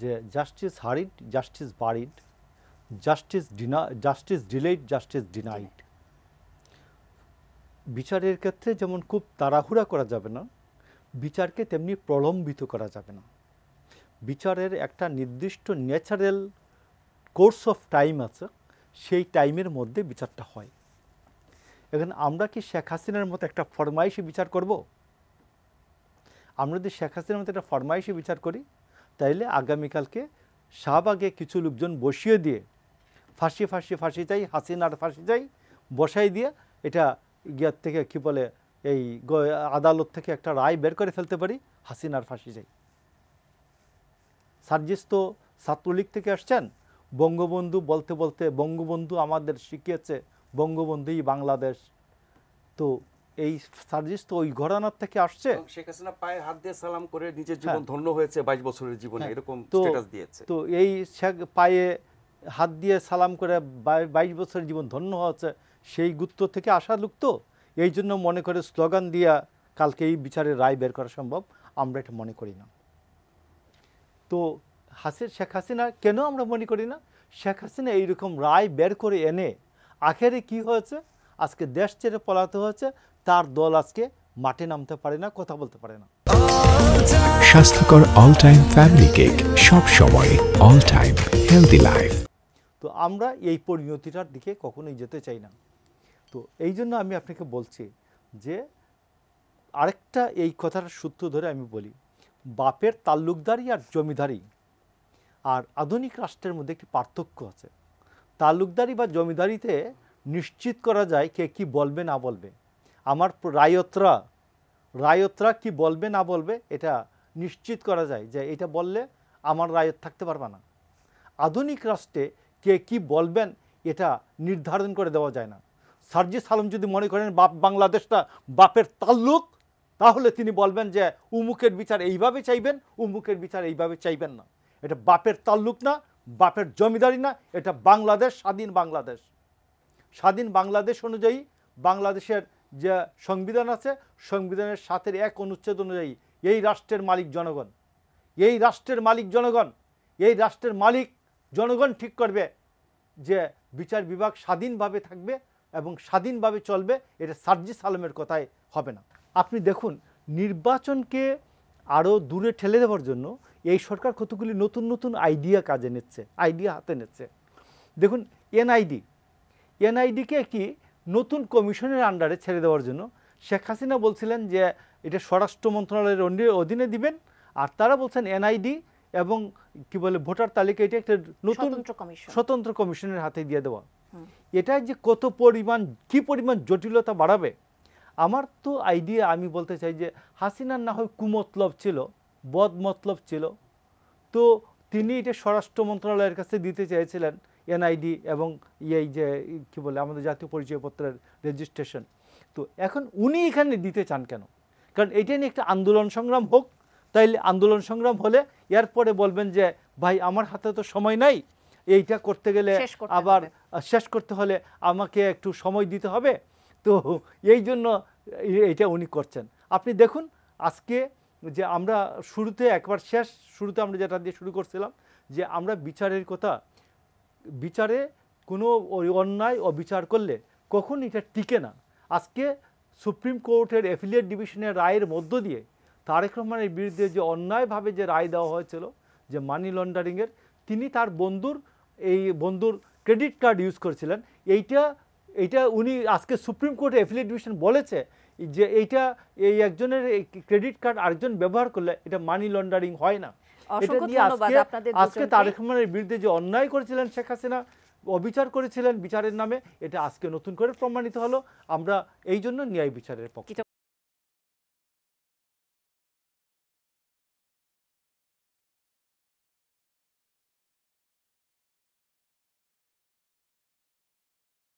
যে justice হারিড, justice buried, justice delayed, justice denied. বিচারের ক্ষেত্রে যেমন খুব তাড়াহুড়া করা যাবে না, বিচারকে তেমনি প্রলম্বিত করা যাবে না। বিচারের একটা নির্দিষ্ট ন্যাচারাল কোর্স অফ টাইম আছে, সেই টাইমের মধ্যে বিচারটা হয়। এখন আমরা কি শেখ হাসিনার মতো একটা ফরমাইশি বিচার করব? আমরা যদি শেখ হাসিনার মতো একটা ফরমাইশি বিচার করি, তাইলে আগামীকালকে শাহবাগে কিছু লোকজন বসিয়ে দিয়ে ফাঁসি চাই, হাসিনার ফাঁসি চাই বসাই দিয়ে এটা ইয়ার থেকে কি বলে এই আদালত থেকে একটা রায় বের করে ফেলতে পারি, হাসিনার ফাঁসি চাই। সার্জিস তো ছাত্রলীগ থেকে আসছেন, বঙ্গবন্ধু বলতে বলতে বঙ্গবন্ধু আমাদের শিখিয়েছে বঙ্গবন্ধুই বাংলাদেশ। তো এই সার্জিস তো ওই ঘরানার থেকে আসছে। শেখ হাসিনা পায়ে হাত দিয়ে সালাম করে নিজের জীবন ধন্য হয়েছে 22 বছরের জীবনে, এরকম স্ট্যাটাস দিয়েছে। তো এই পায়ে হাত দিয়ে সালাম করে 22 বছরের জীবন ধন্য হয়েছে, সেই গুত্র থেকে আসা লোক তো, এই জন্য মনে করে স্লোগান দিয়া কালকে এই বিচারের রায় বের করা সম্ভব, আমরা এটা মনে করি না। তো শেখ হাসিনা কেন আমরা মনে করি না? শেখ হাসিনা এইরকম রায় বের করে এনে আখেরে কি হয়েছে, আজকে দেশ ছেড়ে পলাতে হয়েছে, তার দল আজকে মাঠে নামতে পারে না, কথা বলতে পারে না। স্বাস্থ্যকর অল টাইম ফ্যামিলি কেক, সব সময় অল টাইম হেলদি লাইফ। তো আমরা এই পরিণতিটার দিকে কখনোই যেতে চাই না। তো এই জন্য আমি আপনাকে বলছি যে আরেকটা এই কথাটার সূত্র ধরে আমি বলি, বাপের তাল্লুকদারি আর জমিদারি আর আধুনিক রাষ্ট্রের মধ্যে একটি পার্থক্য আছে। তাল্লুকদারি বা জমিদারিতে নিশ্চিত করা যায় কে কি বলবে না বলবে, আমার রায়তরা কি বলবে না বলবে এটা নিশ্চিত করা যায় যে এটা বললে আমার রায়ত থাকতে পারবে না। আধুনিক রাষ্ট্রে কে কি বলবেন এটা নির্ধারণ করে দেওয়া যায় না। সার্জিস আলম যদি মনে করেন বাংলাদেশটা বাপের তাল্লুক, তাহলে তিনি বলবেন যে উমুকের বিচার এইভাবে চাইবেন, উমুকের বিচার এইভাবে চাইবেন না। এটা বাপের তাল্লুক না, বাপের জমিদারি না, এটা বাংলাদেশ, স্বাধীন বাংলাদেশ। স্বাধীন বাংলাদেশ অনুযায়ী বাংলাদেশের যে সংবিধান আছে, সংবিধানের 7-1 অনুচ্ছেদ অনুযায়ী এই রাষ্ট্রের মালিক জনগণ, এই রাষ্ট্রের মালিক জনগণ, এই রাষ্ট্রের মালিক জনগণ ঠিক করবে যে বিচার বিভাগ স্বাধীনভাবে থাকবে এবং স্বাধীনভাবে চলবে। এটা সার্জিস আলমের কথায় হবে না। আপনি দেখুন, নির্বাচনকে আরও দূরে ঠেলে দেওয়ার জন্য এই সরকার কতগুলি নতুন নতুন আইডিয়া কাজে নিচ্ছে, আইডিয়া হাতে নিচ্ছে। দেখুন, এনআইডিকে একটি নতুন কমিশনের আন্ডারে ছেড়ে দেওয়ার জন্য শেখ হাসিনা বলছিলেন যে এটা স্বরাষ্ট্র মন্ত্রণালয়ের অধীনে দিবেন, আর তারা বলছেন এনআইডি এবং কি বলে ভোটার তালিকা এটা একটা নতুন স্বতন্ত্র কমিশনের হাতে দিয়ে দেওয়া। এটা যে কি পরিমাণ জটিলতা বাড়াবে। আমার তো আইডিয়া, আমি বলতে চাই যে হাসিনার না হয় কুমতলব ছিল, বদ মতলব ছিল, তো তিনি এটা স্বরাষ্ট্র মন্ত্রণালয়ের কাছে দিতে চেয়েছিলেন এনআইডি এবং এই যে কি বলে আমাদের জাতীয় পরিচয়পত্রের রেজিস্ট্রেশন। তো এখন উনি এখানে দিতে চান কেন? কারণ এটা নিয়ে একটা আন্দোলন সংগ্রাম হোক, তাইলে আন্দোলন সংগ্রাম হলে এরপরে বলবেন যে ভাই আমার হাতে তো সময় নাই, এইটা করতে গেলে আবার শেষ করতে হলে আমাকে একটু সময় দিতে হবে। তো এই জন্য এটা উনি করছেন। আপনি দেখুন আজকে যে আমরা শুরুতে আমরা যেটা দিয়ে শুরু করছিলাম যে আমরা বিচারের কথা, বিচারে কোনো অন্যায় অবিচার করলে কখন এটা টিকে না। আজকে সুপ্রিম কোর্টের অ্যাফিলিয়েট ডিভিশনের রায়ের মধ্য দিয়ে তারেক রহমানের বিরুদ্ধে যে অন্যায়ভাবে যে রায় দেওয়া হয়েছিল যে মানি লন্ডারিংয়ের, তিনি তার বন্ধুর ক্রেডিট কার্ড ইউজ করেছিলেন, এইটা উনি আজকে সুপ্রিম কোর্টে অ্যাফিলিয়েট ডিভিশন বলেছে যে এই একজনের ক্রেডিট কার্ড আরেকজন ব্যবহার করলে এটা মানি লন্ডারিং হয় না। এটা দিয়ে আজকে তারেক রহমানের বিরুদ্ধে যে অন্যায় করেছিলেন শেখ হাসিনা, অবিচার করেছিলেন বিচারের নামে, এটা আজকে নতুন করে প্রমাণিত হলো। আমরা এই জন্য ন্যায় বিচারের পক্ষে।